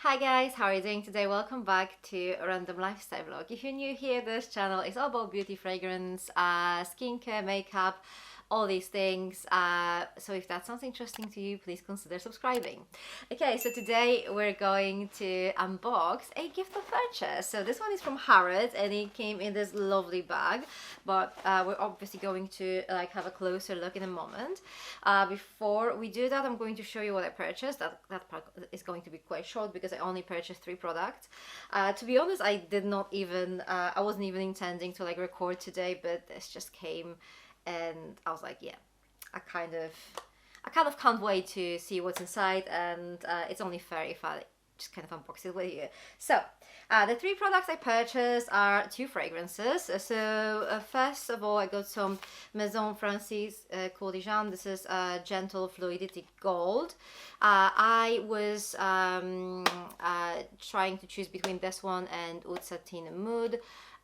Hi guys, how are you doing today? Welcome back to a random lifestyle vlog. If you're new here, this channel is all about beauty, fragrance, skincare, makeup, all these things. So if that sounds interesting to you, please consider subscribing. Okay, so today we're going to unbox a gift of purchase. So this one is from Harrods and it came in this lovely bag, but we're obviously going to have a closer look in a moment. Before we do that, I'm going to show you what I purchased. That part is going to be quite short because I only purchased 3 products. To be honest, I did not even, I wasn't even intending to record today, but this just came and I was like, yeah, I kind of can't wait to see what's inside, and it's only fair if I just kind of unbox it with you. So the 3 products I purchased are 2 fragrances. So first of all, I got some Maison Francis Kurkdjian. This is Gentle Fluidity Gold. I was trying to choose between this one and Oud Satin Mood.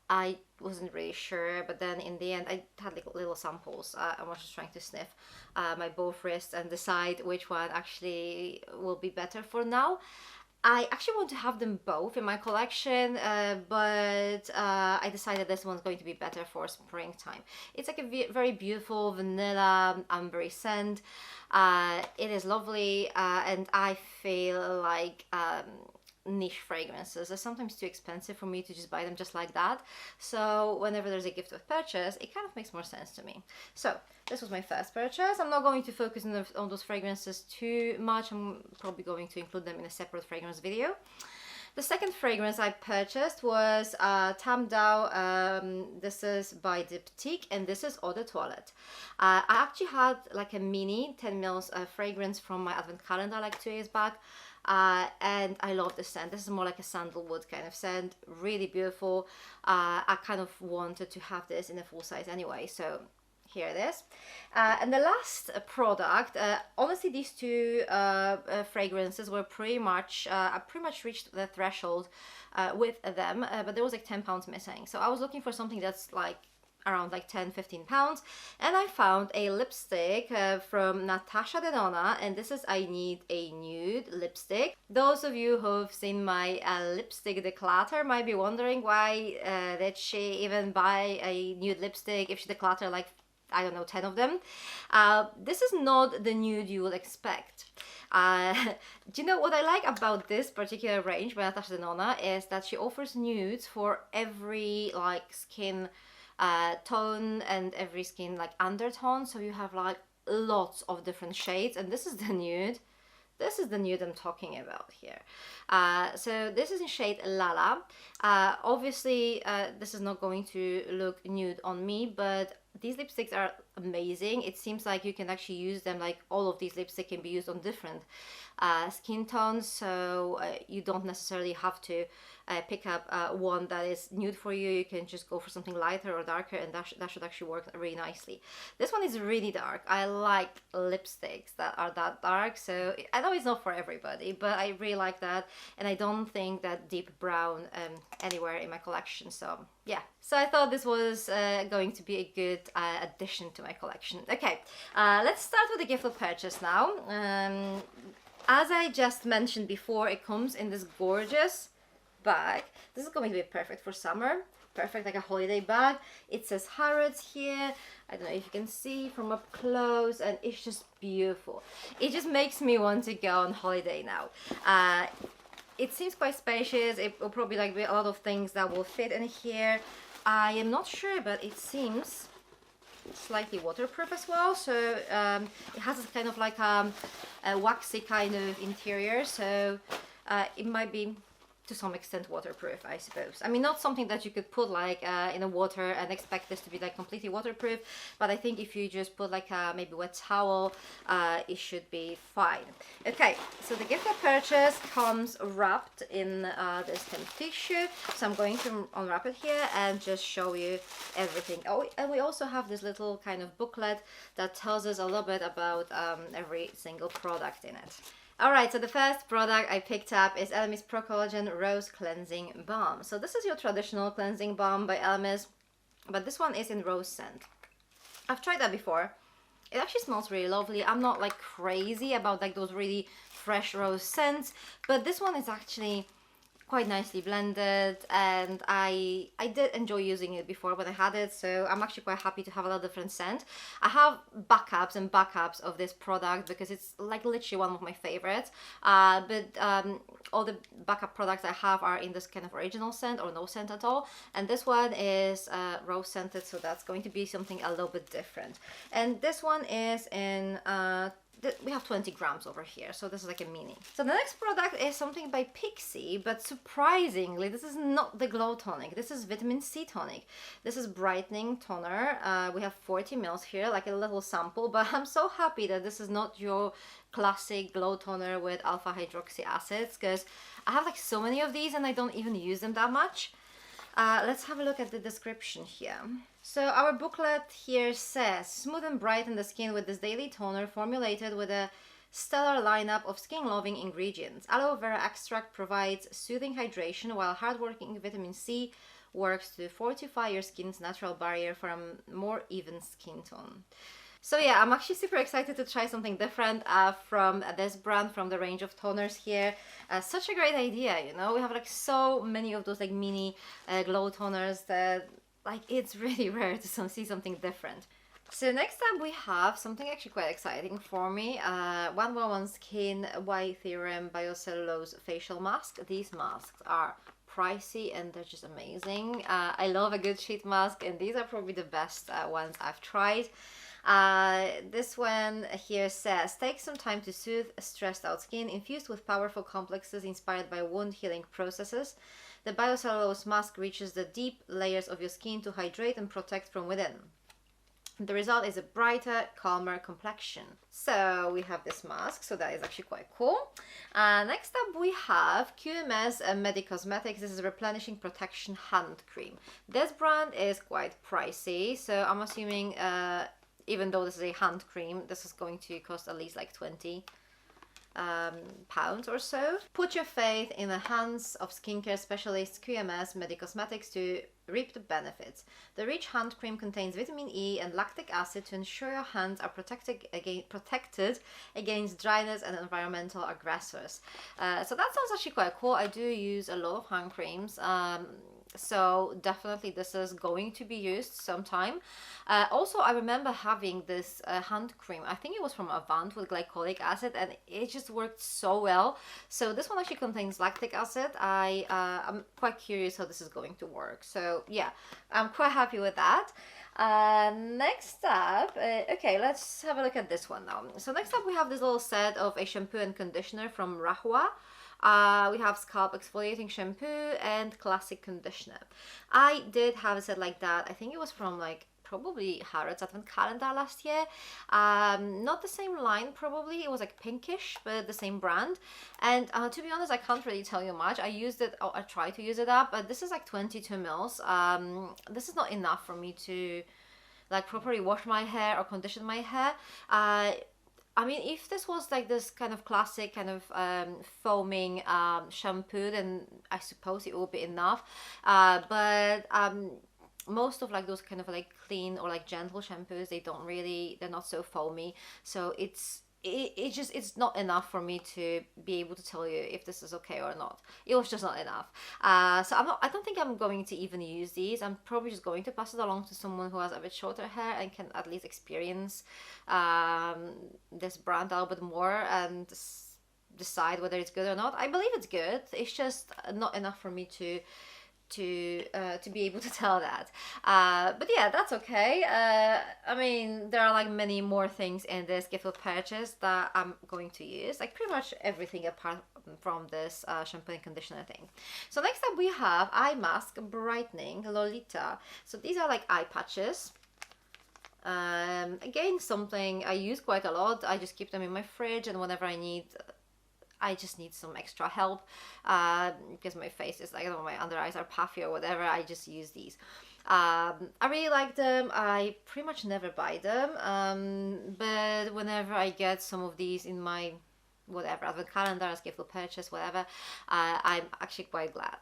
I wasn't really sure, but then in the end I had little samples. I was just trying to sniff my both wrists and decide which one actually will be better for now. I actually want to have them both in my collection, but I decided this one's going to be better for springtime. It's like a very beautiful vanilla ambery scent. It is lovely, and I feel like niche fragrances are sometimes too expensive for me to just buy them just like that. So whenever there's a gift of purchase, it kind of makes more sense to me. So this was my first purchase. I'm not going to focus on those fragrances too much. I'm probably going to include them in a separate fragrance video. The second fragrance I purchased was Tam Dao. This is by Diptyque and this is Eau de Toilette. I actually had like a mini 10 ml fragrance from my advent calendar like 2 years back. And I love this scent. This is more like a sandalwood kind of scent, really beautiful. I kind of wanted to have this in a full size anyway, so here it is. And the last product, honestly these 2 fragrances were pretty much, I pretty much reached the threshold with them, but there was like £10 missing. So I was looking for something that's like around like 10-15 pounds, and I found a lipstick from Natasha Denona, and this is I Need a Nude lipstick. Those of you who've seen my lipstick declutter might be wondering why did she even buy a nude lipstick if she decluttered like, I don't know, 10 of them. This is not the nude you would expect. Do you know what I like about this particular range by Natasha Denona is that she offers nudes for every like skin tone and every skin like undertone, so you have like lots of different shades, and this is the nude. This is the nude I'm talking about here. So this is in shade Lala. Obviously this is not going to look nude on me, but these lipsticks are amazing. It seems like you can actually use them, like all of these lipsticks can be used on different skin tones, so you don't necessarily have to pick up one that is nude for you. You can just go for something lighter or darker, and that should actually work really nicely. This one is really dark. I like lipsticks that are that dark, so I know it's not for everybody, but I really like that, and I don't think that deep brown anywhere in my collection, so yeah. So I thought this was going to be a good addition to my collection. Okay, let's start with the gift of purchase now. As I just mentioned before, it comes in this gorgeous bag. This is going to be perfect for summer, perfect like a holiday bag. It says Harrods here. I don't know if you can see from up close, and it's just beautiful. It just makes me want to go on holiday now. It seems quite spacious. It will probably be a lot of things that will fit in here. I am not sure, but it seems slightly waterproof as well. So it has a kind of like a waxy kind of interior, so it might be to some extent waterproof, I suppose. I mean, not something that you could put like in the water and expect this to be like completely waterproof, but I think if you just put like a maybe wet towel, it should be fine. Okay, so the gift of purchase comes wrapped in this kind of tissue, so I'm going to unwrap it here and just show you everything. Oh, and we also have this little kind of booklet that tells us a little bit about every single product in it. Alright, so the first product I picked up is Elemis Pro Collagen Rose Cleansing Balm. So this is your traditional cleansing balm by Elemis, but this one is in rose scent. I've tried that before. It actually smells really lovely. I'm not like crazy about like those really fresh rose scents, but this one is actually quite nicely blended, and I did enjoy using it before when I had it, so I'm actually quite happy to have a lot of different scent. I have backups and backups of this product because it's like literally one of my favorites, but all the backup products I have are in this kind of original scent or no scent at all, and this one is rose scented, so that's going to be something a little bit different. And this one is in we have 20 grams over here, so this is like a mini. So the next product is something by Pixie, but surprisingly this is not the glow tonic. This is vitamin C tonic. This is brightening toner. We have 40 mils here, like a little sample, but I'm so happy that this is not your classic glow toner with alpha hydroxy acids, because I have like so many of these and I don't even use them that much. Let's have a look at the description here. So our booklet here says, smooth and brighten the skin with this daily toner formulated with a stellar lineup of skin-loving ingredients. Aloe vera extract provides soothing hydration, while hardworking vitamin C works to fortify your skin's natural barrier for a more even skin tone. So yeah, I'm actually super excited to try something different from this brand, from the range of toners here. Such a great idea, you know, we have like so many of those like mini glow toners that like it's really rare to see something different. So next up we have something actually quite exciting for me. 111 Skin White Theorem Biocellulose Facial Mask. These masks are pricey and they're just amazing. I love a good sheet mask, and these are probably the best ones I've tried. This one here says, take some time to soothe stressed out skin, infused with powerful complexes inspired by wound healing processes. The biocellulose mask reaches the deep layers of your skin to hydrate and protect from within. The result is a brighter, calmer complexion. So we have this mask, so that is actually quite cool. Next up we have QMS Medicosmetics. This is a replenishing protection hand cream. This brand is quite pricey, so I'm assuming even though this is a hand cream, this is going to cost at least like 20 pounds or so. Put your faith in the hands of skincare specialist QMS Medicosmetics to reap the benefits. The rich hand cream contains vitamin E and lactic acid to ensure your hands are protected against dryness and environmental aggressors. So that sounds actually quite cool. I do use a lot of hand creams. So definitely this is going to be used sometime. Also, I remember having this hand cream. I think it was from Avant with glycolic acid, and it just worked so well. So this one actually contains lactic acid. I'm quite curious how this is going to work. So yeah, I'm quite happy with that. Next up, okay, let's have a look at this one now. So next up we have this little set of a shampoo and conditioner from Rahua. We have scalp exfoliating shampoo and classic conditioner. I did have a set like that. I think it was from like probably Harrods advent calendar last year. Not the same line probably, it was like pinkish, but the same brand. And to be honest, I can't really tell you much. I used it, I tried to use it up, but this is like 22 mils. This is not enough for me to like properly wash my hair or condition my hair. I mean, if this was like this kind of classic kind of foaming shampoo, then I suppose it would be enough. But most of like those kind of like clean or like gentle shampoos, they're not so foamy. So it's not enough for me to be able to tell you if this is okay or not. It was just not enough. So I don't think I'm going to even use these. I'm probably just going to pass it along to someone who has a bit shorter hair and can at least experience this brand a little bit more and decide whether it's good or not. I believe it's good. It's just not enough for me to be able to tell that, but yeah, that's okay. I mean, there are like many more things in this gift with purchase that I'm going to use, like pretty much everything apart from this shampoo and conditioner thing. So next up we have eye mask brightening Lolita. So these are like eye patches. Again, something I use quite a lot. I just keep them in my fridge, and whenever I just need some extra help because my face is like, I don't know, my under eyes are puffy or whatever. I just use these. I really like them. I pretty much never buy them, but whenever I get some of these in my whatever advent calendars, gift for purchase, whatever, I'm actually quite glad.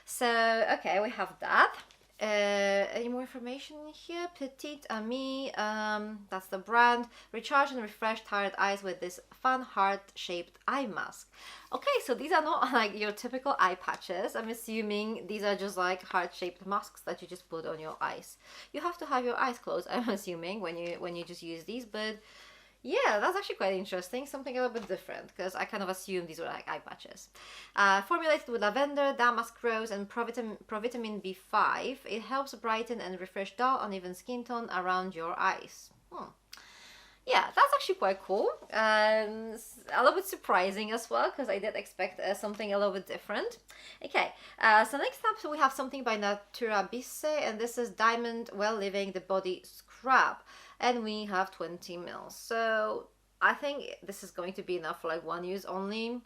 So okay, we have that. Any more information here? Petite Me, that's the brand. Recharge and refresh tired eyes with this fun heart-shaped eye mask. Okay, so these are not like your typical eye patches. I'm assuming these are just like heart-shaped masks that you just put on your eyes. You have to have your eyes closed, I'm assuming, when you just use these, but yeah, that's actually quite interesting. Something a little bit different, because I kind of assumed these were like eye patches. Formulated with lavender, damask rose, and provitamin B5, it helps brighten and refresh dull, uneven skin tone around your eyes. Yeah, that's actually quite cool. A little bit surprising as well, because I did expect something a little bit different. Okay, so next up, so we have something by Natura Bise, and this is Diamond Well Living the Body Scrub. And we have 20 mils. So I think this is going to be enough for like one use only.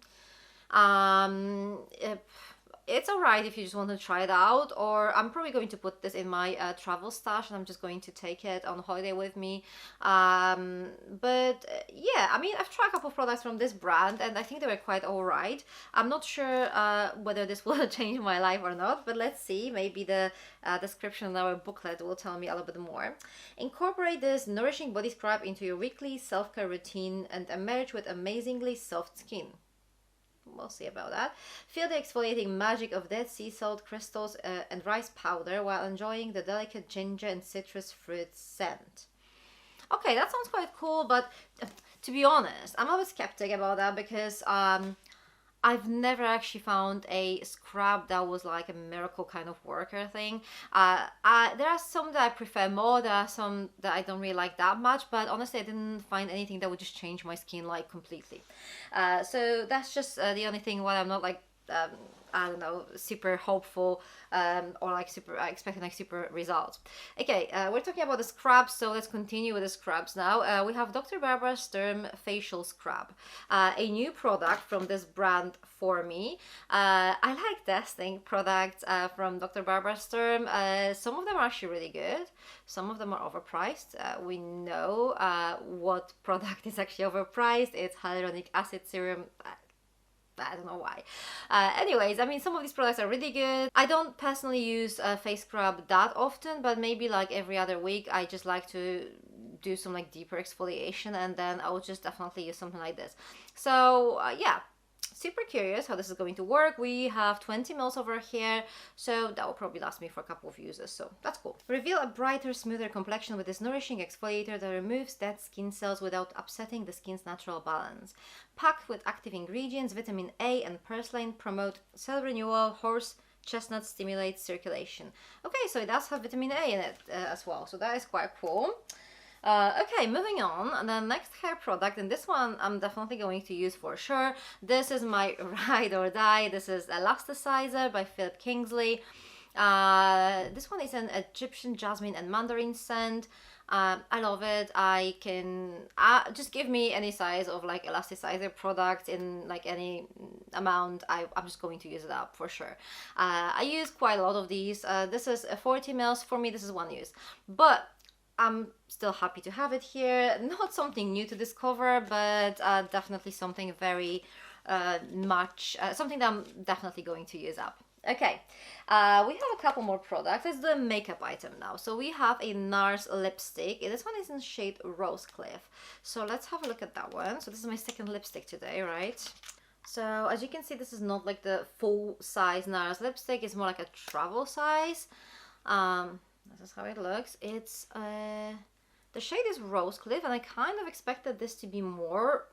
It's alright if you just want to try it out, or I'm probably going to put this in my travel stash and I'm just going to take it on holiday with me. Yeah, I mean, I've tried a couple of products from this brand and I think they were quite alright. I'm not sure whether this will change my life or not, but let's see. Maybe the description in our booklet will tell me a little bit more. Incorporate this nourishing body scrub into your weekly self-care routine and emerge with amazingly soft skin. We'll see about that. Feel the exfoliating magic of dead sea salt crystals and rice powder while enjoying the delicate ginger and citrus fruit scent. Okay, that sounds quite cool, but to be honest, I'm always skeptic about that, because I've never actually found a scrub that was like a miracle kind of worker thing. There are some that I prefer more, there are some that I don't really like that much, but honestly I didn't find anything that would just change my skin like completely. So that's just the only thing why I'm not like I don't know, super hopeful or like super expecting like super results. Okay, we're talking about the scrubs, so let's continue with the scrubs now. We have Dr. Barbara Sturm Facial Scrub, a new product from this brand for me. I like testing products from Dr. Barbara Sturm. Some of them are actually really good. Some of them are overpriced. We know what product is actually overpriced. It's hyaluronic acid serum. I don't know why. Anyways, I mean, some of these products are really good. I don't personally use a face scrub that often, but maybe like every other week I just like to do some like deeper exfoliation, and then I will just definitely use something like this. So yeah, super curious how this is going to work. We have 20 mils over here, so that will probably last me for a couple of uses, so that's cool. Reveal a brighter, smoother complexion with this nourishing exfoliator that removes dead skin cells without upsetting the skin's natural balance. Packed with active ingredients, vitamin A and purslane promote cell renewal, horse chestnut stimulates circulation. Okay, so it does have vitamin A in it as well, so that is quite cool. Okay, moving on, and the next hair product, and this one I'm definitely going to use for sure. This is my ride or die. This is Elasticizer by Kingsley. This one is an Egyptian jasmine and mandarin scent. I love it. I can just give me any size of like elasticizer product in like any amount. I'm just going to use it up for sure. I use quite a lot of these. This is 40 mils. For me, this is one use, but I'm still happy to have it here. Not something new to discover, but definitely something very something that I'm definitely going to use up. Okay, we have a couple more products. It's the makeup item now. So we have a NARS lipstick. This one is in shade Rose Cliff. So let's have a look at that one. So this is my second lipstick today, right? So as you can see, this is not like the full size NARS lipstick. It's more like a travel size. This is how it looks. It's the shade is Rose Cliff, and I kind of expected this to be more,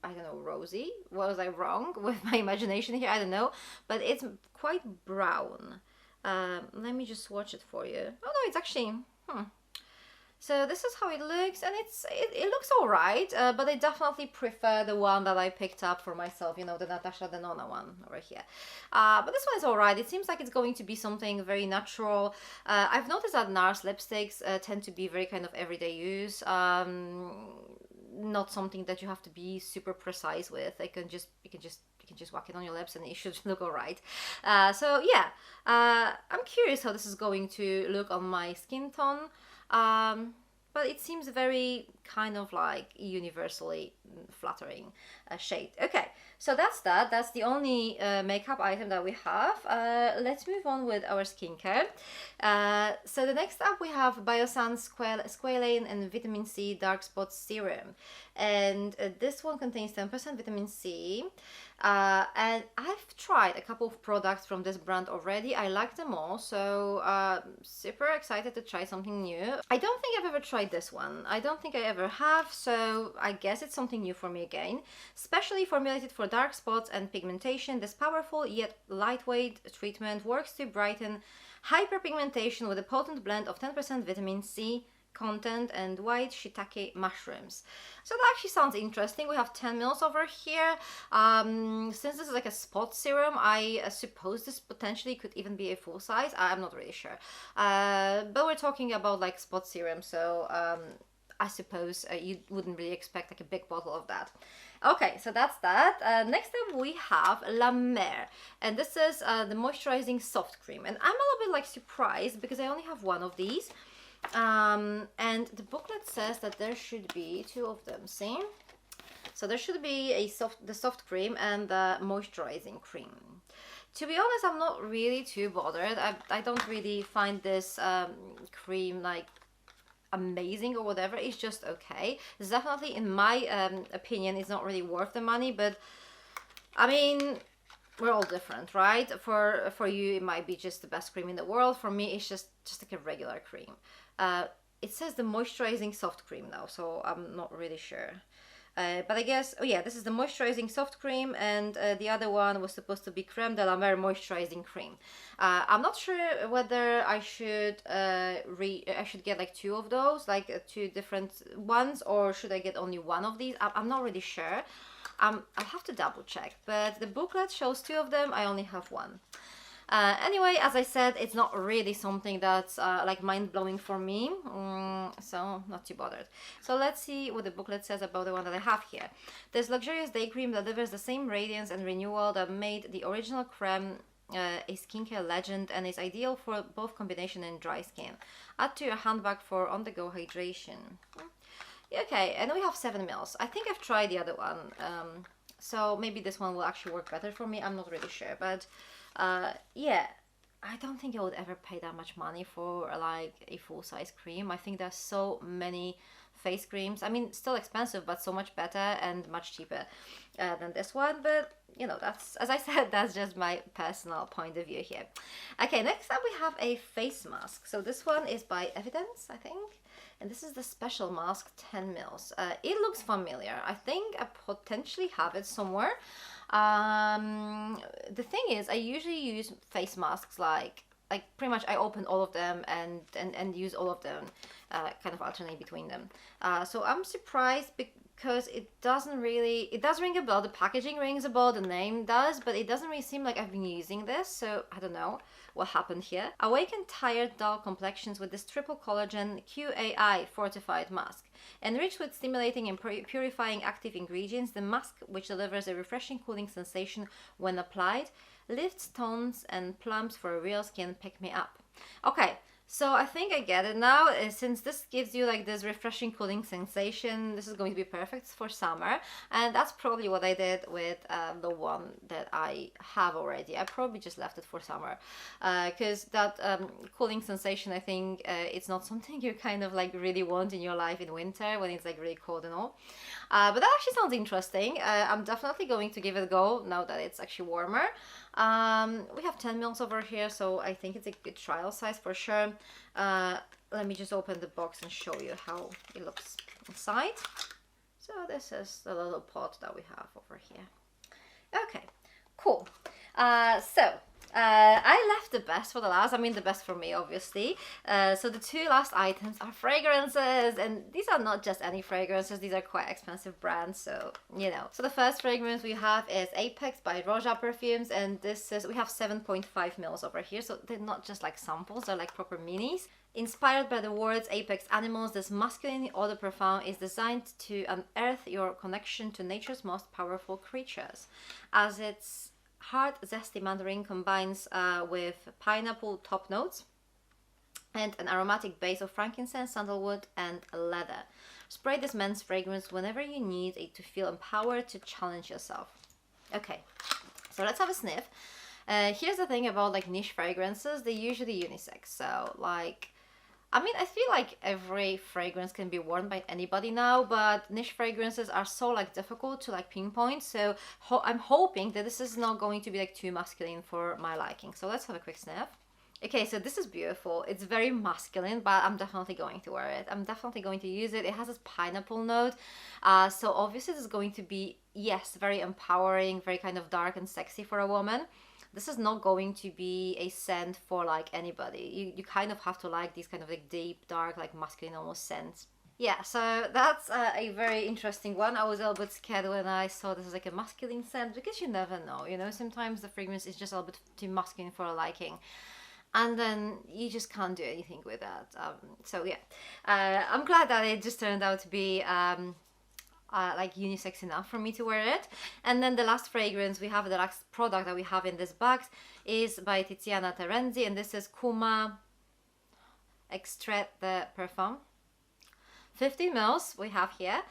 I don't know, rosy. Was I wrong with my imagination here? I don't know, but it's quite brown. Let me just swatch it for you. Oh no, it's actually So this is how it looks, and it looks alright, but I definitely prefer the one that I picked up for myself, you know, the Natasha Denona one over here. But this one is alright. It seems like it's going to be something very natural. I've noticed that NARS lipsticks tend to be very kind of everyday use. Not something that you have to be super precise with. You can just whack it on your lips and it should look alright. So yeah, I'm curious how this is going to look on my skin tone. But it seems very kind of like universally flattering shade. Okay, so that's that. That's the only makeup item that we have. Let's move on with our skincare. So the next up we have Biosan Squalane and Vitamin C Dark Spot Serum, and this one contains 10% vitamin C. And I've tried a couple of products from this brand already. I like them all, so super excited to try something new. I don't think I've ever tried this one. I don't think I ever have, so I guess it's something new for me again. Specially formulated for dark spots and pigmentation, this powerful yet lightweight treatment works to brighten hyperpigmentation with a potent blend of 10% vitamin C content and white shiitake mushrooms. So that actually sounds interesting. We have 10 mils over here. Since this is like a spot serum, I suppose this potentially could even be a full size. I'm not really sure. But we're talking about like spot serum, so I suppose you wouldn't really expect like a big bottle of that. Okay, so that's that. Next up we have La Mer, and this is the moisturizing soft cream, and I'm a little bit like surprised because I only have one of these. And the booklet says that there should be two of them, see? So there should be the soft cream and the moisturizing cream. To be honest, I'm not really too bothered. I don't really find this cream like amazing or whatever. It's just okay. It's definitely, in my opinion, it's not really worth the money, but I mean, we're all different, right? For you, it might be just the best cream in the world. For me, it's just like a regular cream. It says the moisturizing soft cream now, so I'm not really sure. But I guess, oh yeah, this is the moisturizing soft cream, and the other one was supposed to be Creme de la Mer moisturizing cream. I'm not sure whether I should get like two of those, like two different ones, or should I get only one of these? I'm not really sure. I'll have to double check, but the booklet shows two of them. I only have one. Anyway, as I said, it's not really something that's like mind-blowing for me, so not too bothered. So let's see what the booklet says about the one that I have here. This luxurious day cream delivers the same radiance and renewal that made the original creme a skincare legend and is ideal for both combination and dry skin. Add to your handbag for on-the-go hydration. Okay, and we have 7 mils. I think I've tried the other one, so maybe this one will actually work better for me. I'm not really sure, but yeah, I don't think I would ever pay that much money for like a full-size cream. I think there's so many face creams. I mean, still expensive, but so much better and much cheaper than this one. But you know, that's, as I said, that's just my personal point of view here. Okay, next up we have a face mask. So this one is by Evidence, I think. And this is the special mask, 10 mils. It looks familiar. I think I potentially have it somewhere. The thing is, I usually use face masks like pretty much I open all of them and use all of them, kind of alternate between them. So I'm surprised because it does ring a bell. The packaging rings a bell, the name does, but it doesn't really seem like I've been using this, so I don't know what happened here. Awaken tired, dull complexions with this triple collagen QAI fortified mask. Enriched with stimulating and purifying active ingredients, the mask, which delivers a refreshing cooling sensation when applied, lifts, tones and plumps for a real skin pick-me-up. Okay, so I think I get it now. Since this gives you like this refreshing cooling sensation, this is going to be perfect for summer, and that's probably what I did with the one that I have already. I probably just left it for summer because that cooling sensation, I think it's not something you kind of like really want in your life in winter when it's like really cold and all. But that actually sounds interesting. I'm definitely going to give it a go now that it's actually warmer. We have 10 mils over here, so I think it's a good trial size for sure. Let me just open the box and show you how it looks inside. So this is the little pot that we have over here. Okay, cool. I left the best for the last. I mean, the best for me, obviously. So the two last items are fragrances, and these are not just any fragrances. These are quite expensive brands, so you know. So the first fragrance we have is Apex by Rahua Perfumes, and this is, we have 7.5 mils over here. So they're not just like samples; they're like proper minis. Inspired by the words Apex Animals, this masculine eau de parfum is designed to unearth your connection to nature's most powerful creatures, as its hard, zesty mandarin combines with pineapple top notes. and an aromatic base of frankincense, sandalwood, and leather. Spray this men's fragrance whenever you need it to feel empowered to challenge yourself. Okay, so let's have a sniff. Here's the thing about like niche fragrances, they're usually unisex. So like, I mean, I feel like every fragrance can be worn by anybody now, but niche fragrances are so like difficult to like pinpoint. So I'm hoping that this is not going to be like too masculine for my liking. So let's have a quick sniff. Okay, so this is beautiful. It's very masculine, but I'm definitely going to wear it. I'm definitely going to use it. It has this pineapple note. So obviously this is going to be, yes, very empowering, very kind of dark and sexy for a woman. This is not going to be a scent for like anybody. You kind of have to like these kind of like deep, dark, like masculine almost scents. Yeah, so that's a very interesting one. I was a little bit scared when I saw this as like a masculine scent, because you never know, you know, sometimes the fragrance is just a little bit too masculine for a liking. And then you just can't do anything with that. So yeah, I'm glad that it just turned out to be like unisex enough for me to wear it. And then the last fragrance we have, the last product that we have in this box, is by Tiziana Terenzi, and this is Kumar Extrait de Parfum. 50 ml we have here.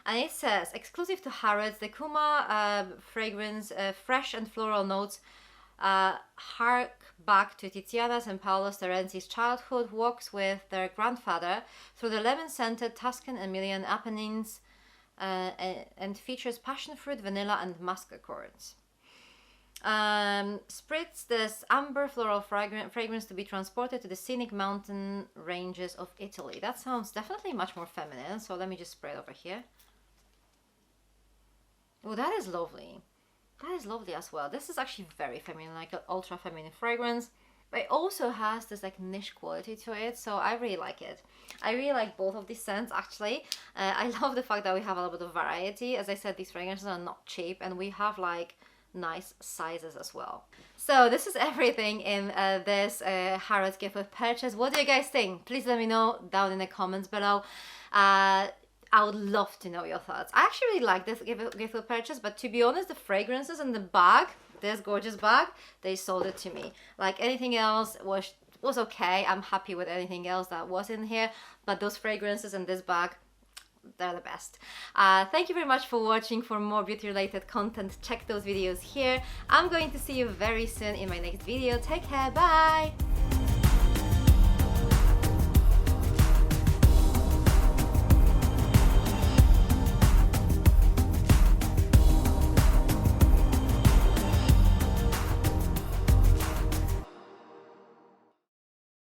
And it says, exclusive to Harrods, the Kumar fragrance, fresh and floral notes hark back to Tiziana's and Paolo Terenzi's childhood, walks with their grandfather through the lemon-scented Tuscan Emilian Apennines, and features passion fruit, vanilla, and musk accords. Spritz this amber floral fragrance to be transported to the scenic mountain ranges of Italy. That sounds definitely much more feminine, so let me just spray it over here. Oh, that is lovely. That is lovely as well. This is actually very feminine, like an ultra feminine fragrance. But it also has this like niche quality to it, so I really like it. I really like both of these scents actually. I love the fact that we have a little bit of variety. As I said, these fragrances are not cheap, and we have like nice sizes as well. So this is everything in this Harrods gift with purchase. What do you guys think? Please let me know down in the comments below. I would love to know your thoughts. I actually really like this gift with purchase, but to be honest, the fragrances in the bag, this gorgeous bag, they sold it to me. Like anything else was okay. I'm happy with anything else that was in here, but those fragrances in this bag, they're the best. Thank you very much for watching. For more beauty related content, check those videos here. I'm going to see you very soon in my next video. Take care, bye!